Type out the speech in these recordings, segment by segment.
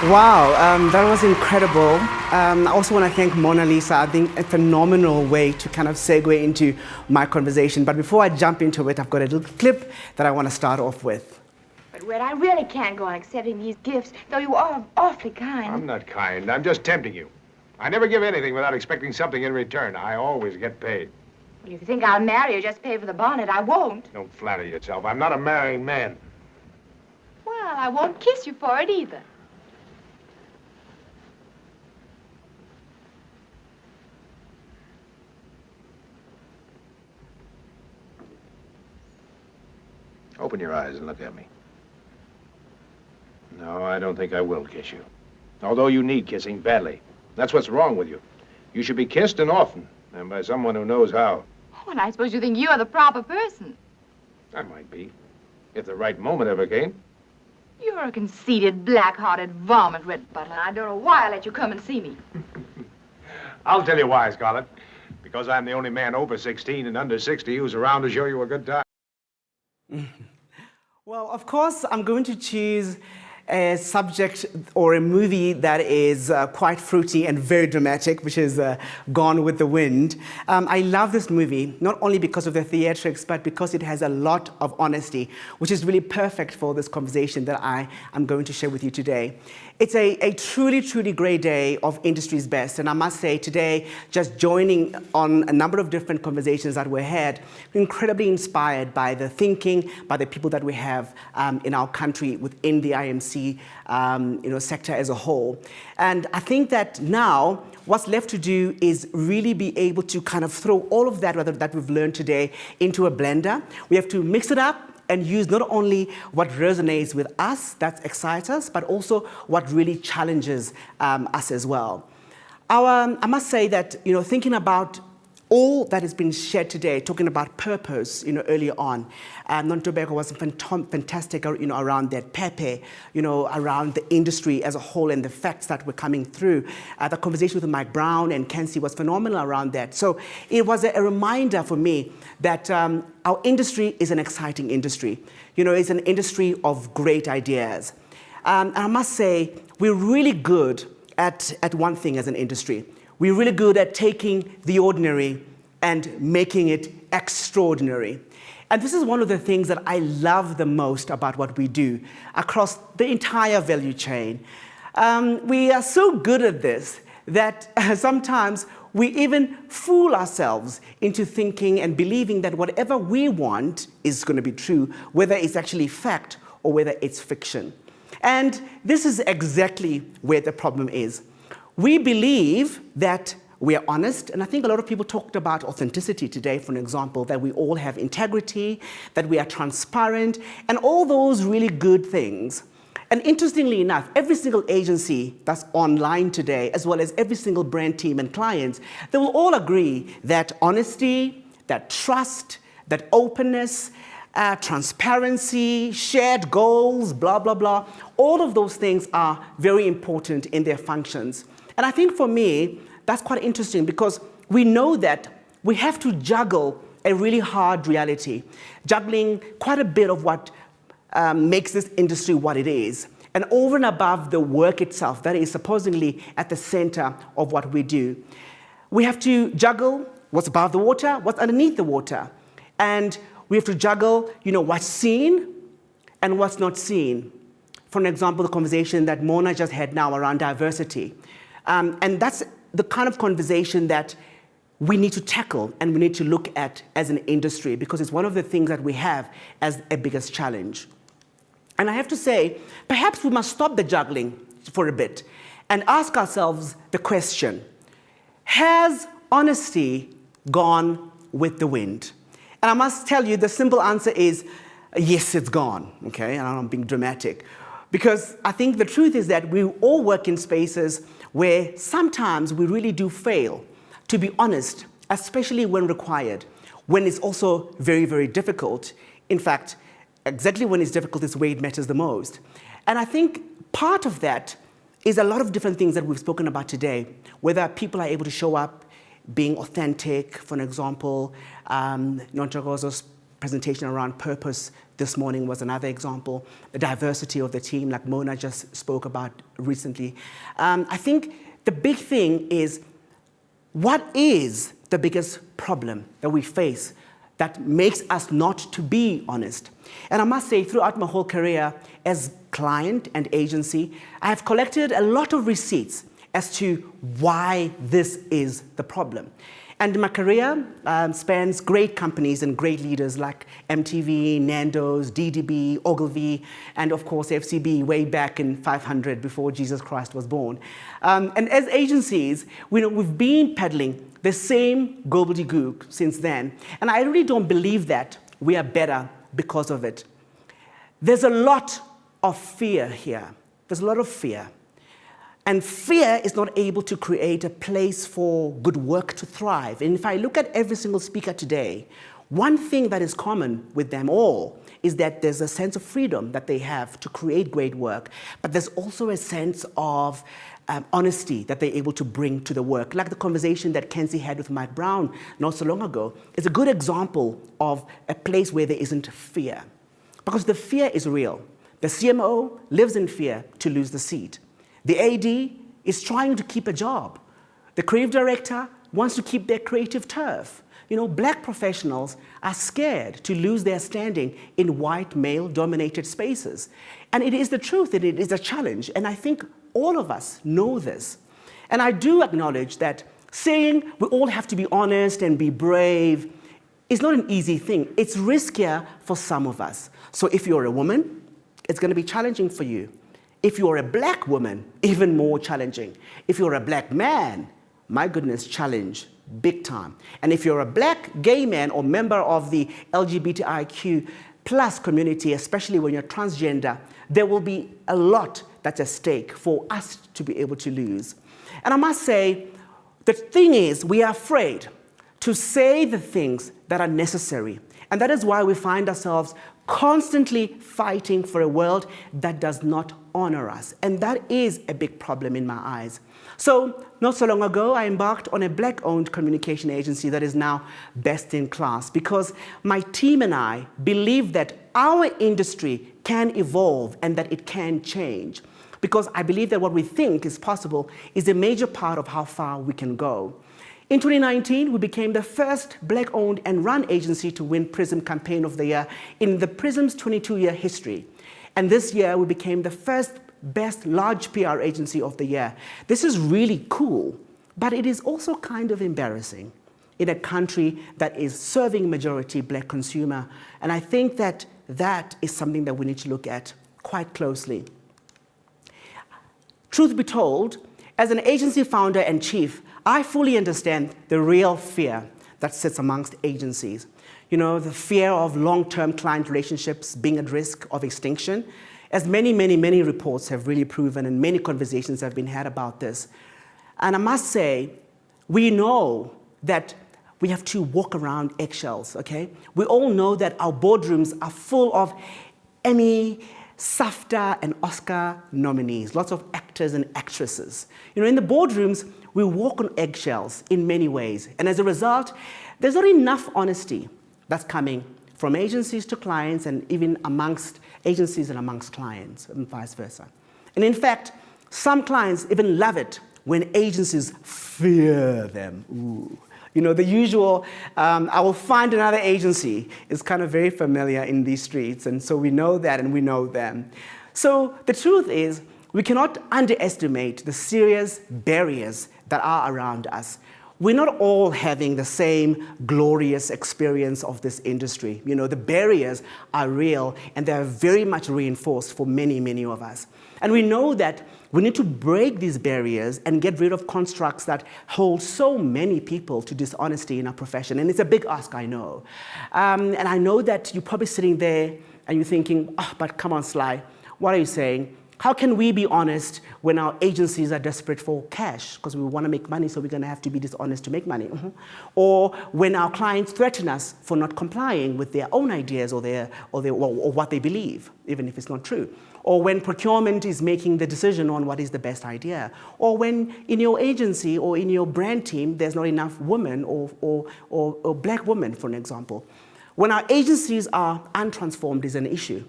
Wow, that was incredible. I also want to thank Mona Lisa. I think a phenomenal way to kind of segue into my conversation. But before I jump into it, I've got a little clip that I want to start off with. But, Red, I really can't go on accepting these gifts, though you are awfully kind. I'm not kind. I'm just tempting you. I never give anything without expecting something in return. I always get paid. Well, if you think I'll marry you, just pay for the bonnet. I won't. Don't flatter yourself. I'm not a marrying man. Well, I won't kiss you for it either. Open your eyes and look at me. No, I don't think I will kiss you. Although you need kissing badly. That's what's wrong with you. You should be kissed and often, and by someone who knows how. Oh, and I suppose you think you're the proper person. I might be, if the right moment ever came. You're a conceited, black-hearted varmint, Red Butler. I don't know why I let you come and see me. I'll tell you why, Scarlett. Because I'm the only man over 16 and under 60 who's around to show you a good time. Well, of course, I'm going to choose a subject or a movie that is quite fruity and very dramatic, which is Gone with the Wind. I love this movie, not only because of the theatrics, but because it has a lot of honesty, which is really perfect for this conversation that I am going to share with you today. It's a truly, truly great day of industry's best. And I must say today, just joining on a number of different conversations that we had, incredibly inspired by the thinking, by the people that we have in our country within the IMC sector as a whole. And I think that now what's left to do is really be able to kind of throw all of that we've learned today into a blender. We have to mix it up and use not only what resonates with us, that excites us, but also what really challenges us as well. I must say that, thinking about all that has been shared today, talking about purpose, earlier on, Non-Tobacco was fantastic, around that Pepe, around the industry as a whole and the facts that were coming through. The conversation with Mike Brown and Kenzie was phenomenal around that. So it was a reminder for me that our industry is an exciting industry. It's an industry of great ideas. And I must say, we're really good at one thing as an industry. We're really good at taking the ordinary and making it extraordinary. And this is one of the things that I love the most about what we do across the entire value chain. We are so good at this that sometimes we even fool ourselves into thinking and believing that whatever we want is going to be true, whether it's actually fact or whether it's fiction. And this is exactly where the problem is. We believe that we are honest, and I think a lot of people talked about authenticity today, for an example, that we all have integrity, that we are transparent, and all those really good things. And interestingly enough, every single agency that's online today, as well as every single brand team and clients, they will all agree that honesty, that trust, that openness, transparency, shared goals, blah, blah, blah, all of those things are very important in their functions. And I think for me, that's quite interesting because we know that we have to juggle a really hard reality, juggling quite a bit of what makes this industry what it is, and over and above the work itself that is supposedly at the center of what we do. We have to juggle what's above the water, what's underneath the water, and we have to juggle, what's seen and what's not seen. For an example, the conversation that Mona just had now around diversity. And that's the kind of conversation that we need to tackle and we need to look at as an industry because it's one of the things that we have as a biggest challenge. And I have to say, perhaps we must stop the juggling for a bit and ask ourselves the question, has honesty gone with the wind? And I must tell you, the simple answer is, yes, it's gone, okay? And I'm being dramatic. Because I think the truth is that we all work in spaces where sometimes we really do fail to be honest, especially when required, when it's also very, very difficult. In fact, exactly when it's difficult is where it matters the most. And I think part of that is a lot of different things that we've spoken about today, whether people are able to show up being authentic, for an example. Non-Tobacco also presentation around purpose this morning was another example. The diversity of the team, like Mona just spoke about recently. I think the big thing is, what is the biggest problem that we face that makes us not to be honest? And I must say, throughout my whole career as client and agency, I have collected a lot of receipts as to why this is the problem. And my career spans great companies and great leaders like MTV, Nando's, DDB, Ogilvy, and of course FCB way back in 500 before Jesus Christ was born. And as agencies, we've been peddling the same gobbledygook since then. And I really don't believe that we are better because of it. There's a lot of fear here. There's a lot of fear. And fear is not able to create a place for good work to thrive. And if I look at every single speaker today, one thing that is common with them all is that there's a sense of freedom that they have to create great work, but there's also a sense of honesty that they're able to bring to the work. Like the conversation that Kenzie had with Mike Brown not so long ago is a good example of a place where there isn't fear. Because the fear is real. The CMO lives in fear to lose the seat. The AD is trying to keep a job. The creative director wants to keep their creative turf. Black professionals are scared to lose their standing in white, male-dominated spaces. And it is the truth, and it is a challenge. And I think all of us know this. And I do acknowledge that saying we all have to be honest and be brave is not an easy thing. It's riskier for some of us. So if you're a woman, it's going to be challenging for you. If you're a black woman, even more challenging. If you're a black man, my goodness, challenge, big time. And if you're a black gay man or member of the LGBTIQ plus community, especially when you're transgender, there will be a lot that's at stake for us to be able to lose. And I must say, the thing is, we are afraid to say the things that are necessary. And that is why we find ourselves constantly fighting for a world that does not honor us. And that is a big problem in my eyes. So, not so long ago, I embarked on a black-owned communication agency that is now best in class, because my team and I believe that our industry can evolve and that it can change. Because I believe that what we think is possible is a major part of how far we can go. In 2019, we became the first black-owned and run agency to win Prism Campaign of the Year in the Prism's 22-year history. And this year, we became the first best large PR agency of the year. This is really cool, but it is also kind of embarrassing in a country that is serving majority black consumer. And I think that that is something that we need to look at quite closely. Truth be told, as an agency founder and chief, I fully understand the real fear that sits amongst agencies. The fear of long-term client relationships being at risk of extinction, as many reports have really proven, and many conversations have been had about this. And I must say, we know that we have to walk around eggshells, okay? We all know that our boardrooms are full of Emmy, SAFTA, and Oscar nominees, lots of actors and actresses. In the boardrooms, we walk on eggshells in many ways. And as a result, there's not enough honesty that's coming from agencies to clients, and even amongst agencies and amongst clients, and vice versa. And in fact, some clients even love it when agencies fear them. Ooh. The usual, I will find another agency is kind of very familiar in these streets, and so we know that and we know them. So the truth is, we cannot underestimate the serious barriers that are around us. We're not all having the same glorious experience of this industry. The barriers are real, and they are very much reinforced for many of us. And we know that we need to break these barriers and get rid of constructs that hold so many people to dishonesty in our profession. And it's a big ask, I know. And I know that you're probably sitting there and you're thinking, but come on, Sly, what are you saying? How can we be honest when our agencies are desperate for cash because we want to make money, so we're going to have to be dishonest to make money? Or when our clients threaten us for not complying with their own ideas or what they believe, even if it's not true. Or when procurement is making the decision on what is the best idea. Or when in your agency or in your brand team, there's not enough women or black women, for an example. When our agencies are untransformed is an issue.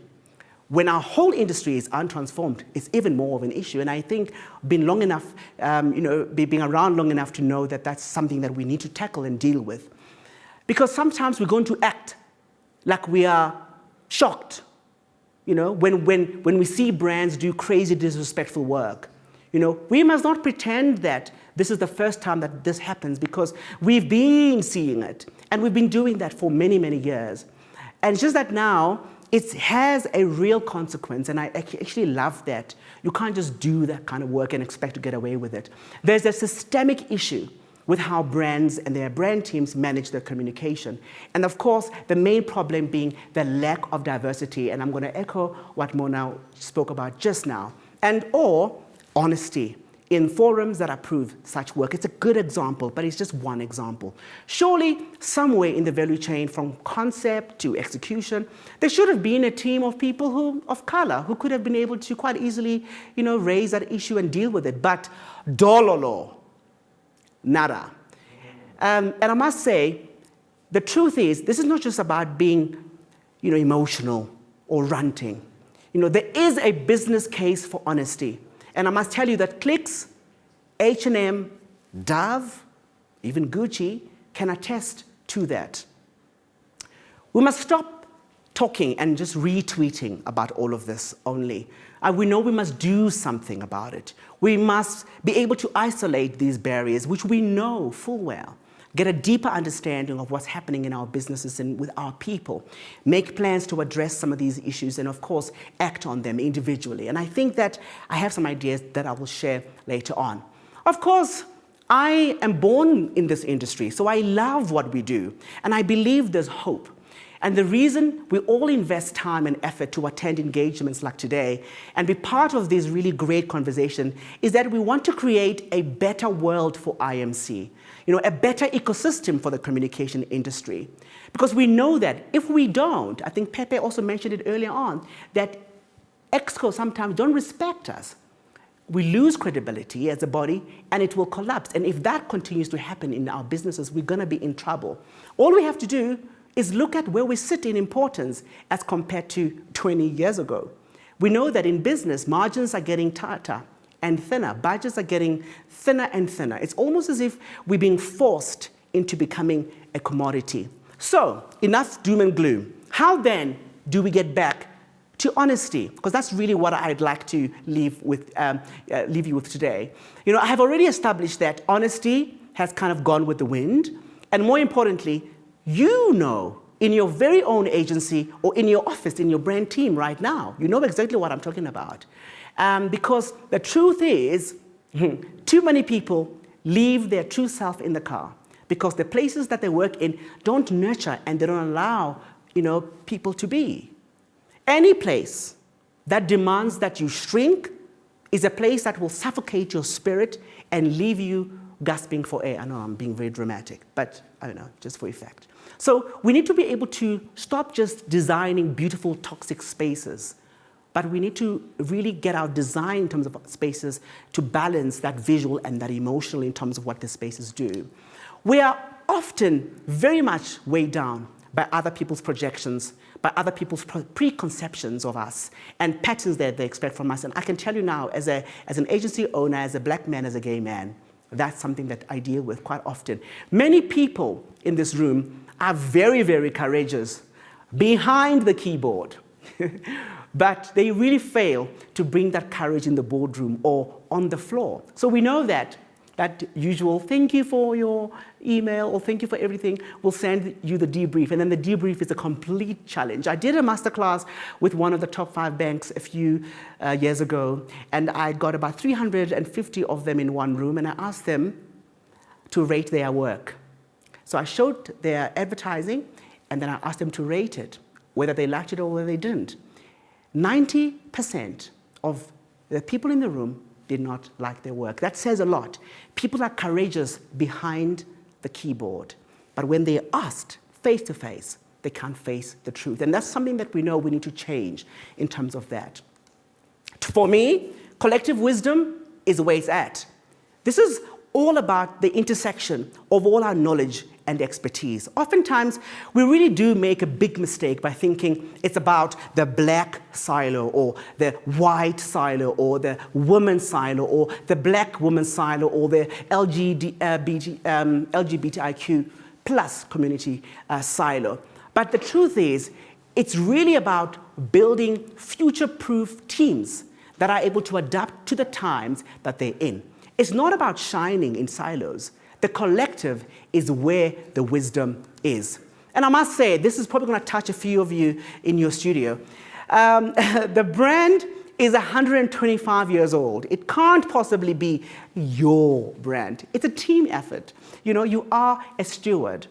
When our whole industry is untransformed, it's even more of an issue. And I think being long enough, being around long enough to know that that's something that we need to tackle and deal with. Because sometimes we're going to act like we are shocked, when we see brands do crazy, disrespectful work. We must not pretend that this is the first time that this happens, because we've been seeing it, and we've been doing that for many, many years. And it's just that now, it has a real consequence, and I actually love that. You can't just do that kind of work and expect to get away with it. There's a systemic issue with how brands and their brand teams manage their communication. And of course, the main problem being the lack of diversity, and I'm going to echo what Mona spoke about just now, or honesty in forums that approve such work. It's a good example, but it's just one example. Surely, somewhere in the value chain, from concept to execution, there should have been a team of people of color who could have been able to quite easily, raise that issue and deal with it. But dololo, nada. And I must say, the truth is, this is not just about being, emotional or ranting. There is a business case for honesty. And I must tell you that Clicks, H&M, Dove, even Gucci can attest to that. We must stop talking and just retweeting about all of this only. We know we must do something about it. We must be able to isolate these barriers, which we know full well. Get a deeper understanding of what's happening in our businesses and with our people. Make plans to address some of these issues and, of course, act on them individually. And I think that I have some ideas that I will share later on. Of course, I am born in this industry, so I love what we do. And I believe there's hope. And the reason we all invest time and effort to attend engagements like today and be part of this really great conversation is that we want to create a better world for IMC, a better ecosystem for the communication industry. Because we know that if we don't, I think Pepe also mentioned it earlier on, that EXCO sometimes don't respect us. We lose credibility as a body, and it will collapse. And if that continues to happen in our businesses, we're going to be in trouble. All we have to do is look at where we sit in importance as compared to 20 years ago. We know that in business, margins are getting tighter and thinner. Budgets are getting thinner and thinner. It's almost as if we're being forced into becoming a commodity. So, enough doom and gloom. How then do we get back to honesty? Because that's really what I'd like to leave you with today. I have already established that honesty has kind of gone with the wind, and more importantly, in your very own agency or in your office, in your brand team right now, you know exactly what I'm talking about. Because the truth is, too many people leave their true self in the car because the places that they work in don't nurture and they don't allow, people to be. Any place that demands that you shrink is a place that will suffocate your spirit and leave you gasping for air. I know I'm being very dramatic, but I don't know, just for effect. So we need to be able to stop just designing beautiful toxic spaces, but we need to really get our design in terms of spaces to balance that visual and that emotional in terms of what the spaces do. We are often very much weighed down by other people's projections, by other people's preconceptions of us and patterns that they expect from us. And I can tell you now, as an agency owner, as a black man, as a gay man, that's something that I deal with quite often. Many people in this room are very, very courageous behind the keyboard, but they really fail to bring that courage in the boardroom or on the floor. So we know that usual thank you for your email or thank you for everything will send you the debrief, and then the debrief is a complete challenge. I did a masterclass with one of the top 5 banks a few years ago, and I got about 350 of them in one room, and I asked them to rate their work. So I showed their advertising, and then I asked them to rate it, whether they liked it or whether they didn't. 90% of the people in the room did not like their work. That says a lot. People are courageous behind the keyboard, but when they're asked face to face, they can't face the truth. And that's something that we know we need to change in terms of that. For me, collective wisdom is where it's at. This is all about the intersection of all our knowledge and expertise. Oftentimes, we really do make a big mistake by thinking it's about the black silo or the white silo or the woman silo or the black woman silo or the LGBTIQ plus community silo. But the truth is, it's really about building future-proof teams that are able to adapt to the times that they're in. It's not about shining in silos. The collective is where the wisdom is. And I must say, this is probably going to touch a few of you in your studio. The brand is 125 years old. It can't possibly be your brand. It's a team effort. You know, you are a steward.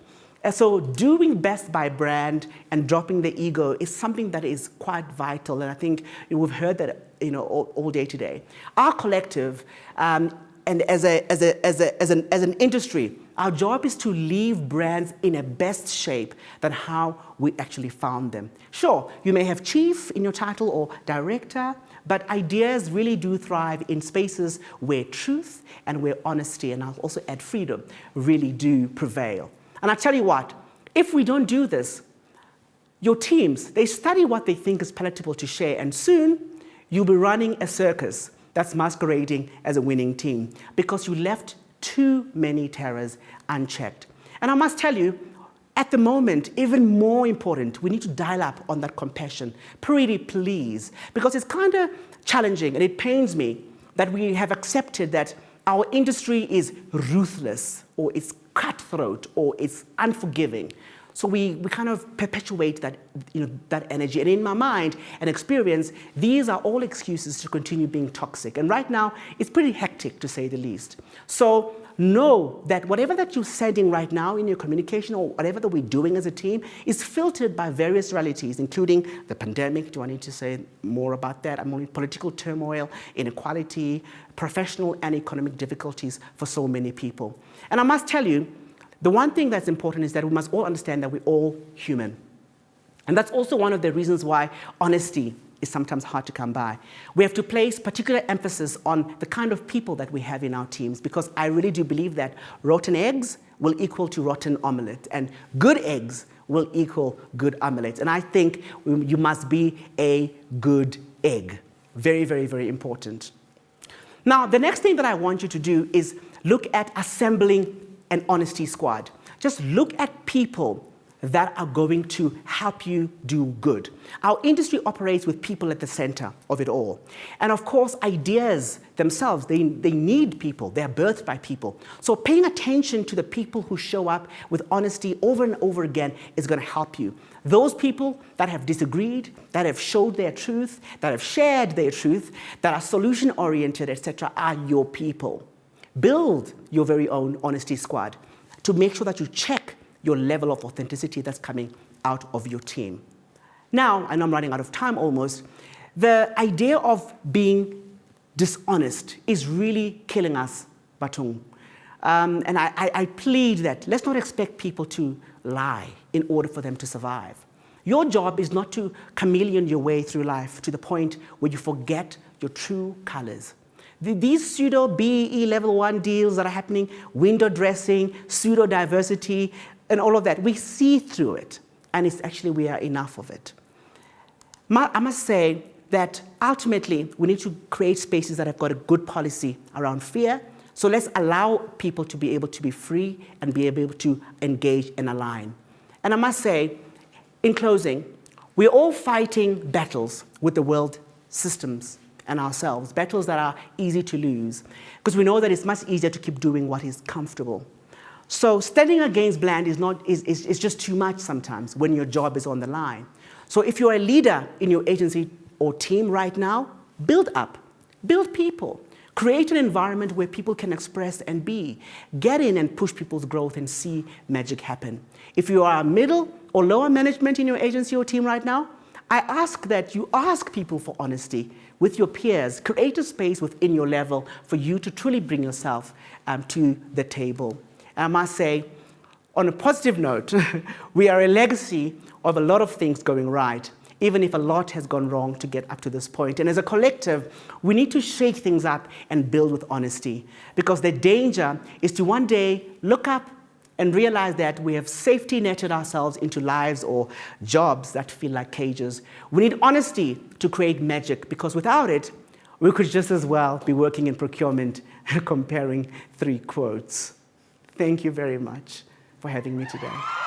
So doing best by brand and dropping the ego is something that is quite vital. And I think we've heard that, you know, all day today. Our collective, and as an industry, our job is to leave brands in a best shape than how we actually found them. Sure, you may have chief in your title or director, but ideas really do thrive in spaces where truth and where honesty, and I'll also add freedom, really do prevail. And I tell you what, if we don't do this, your teams, they study what they think is palatable to share, and soon you'll be running a circus that's masquerading as a winning team because you left too many terrors unchecked. And I must tell you, at the moment, even more important, we need to dial up on that compassion, pretty please, because it's kind of challenging and it pains me that we have accepted that our industry is ruthless or it's cutthroat or it's unforgiving. So we kind of perpetuate that, you know, that energy. And in my mind and experience, these are all excuses to continue being toxic. And right now, it's pretty hectic, to say the least. So know that whatever that you're sending right now in your communication or whatever that we're doing as a team is filtered by various realities, including the pandemic. Do I need to say more about that? I'm only political turmoil, inequality, professional and economic difficulties for so many people. And I must tell you, the one thing that's important is that we must all understand that we're all human. And that's also one of the reasons why honesty is sometimes hard to come by. We have to place particular emphasis on the kind of people that we have in our teams, because I really do believe that rotten eggs will equal to rotten omelette, and good eggs will equal good omelette. And I think you must be a good egg. Very, very, very important. Now, the next thing that I want you to do is look at assembling an honesty squad. Just look at people that are going to help you do good. Our industry operates with people at the center of it all. And of course, ideas themselves, they need people. They're birthed by people. So paying attention to the people who show up with honesty over and over again is going to help you. Those people that have disagreed, that have showed their truth, that have shared their truth, that are solution-oriented, etc., are your people. Build your very own honesty squad to make sure that you check your level of authenticity that's coming out of your team. Now, I know I'm running out of time almost, the idea of being dishonest is really killing us, Batung. And I plead that let's not expect people to lie in order for them to survive. Your job is not to chameleon your way through life to the point where you forget your true colors. These pseudo BEE level 1 deals that are happening, window dressing, pseudo diversity, and all of that, we see through it. And it's actually, we are enough of it. I must say that ultimately, we need to create spaces that have got a good policy around fear. So let's allow people to be able to be free and be able to engage and align. And I must say, in closing, we're all fighting battles with the world systems and ourselves, battles that are easy to lose, because we know that it's much easier to keep doing what is comfortable. So standing against bland is just too much sometimes when your job is on the line. So if you're a leader in your agency or team right now, build up, build people, create an environment where people can express and be, get in and push people's growth and see magic happen. If you are middle or lower management in your agency or team right now, I ask that you ask people for honesty with your peers, create a space within your level for you to truly bring yourself to the table. And I must say, on a positive note, we are a legacy of a lot of things going right, even if a lot has gone wrong to get up to this point. And as a collective, we need to shake things up and build with honesty, because the danger is to one day look up and realize that we have safety netted ourselves into lives or jobs that feel like cages. We need honesty to create magic, because without it, we could just as well be working in procurement and comparing 3 quotes. Thank you very much for having me today.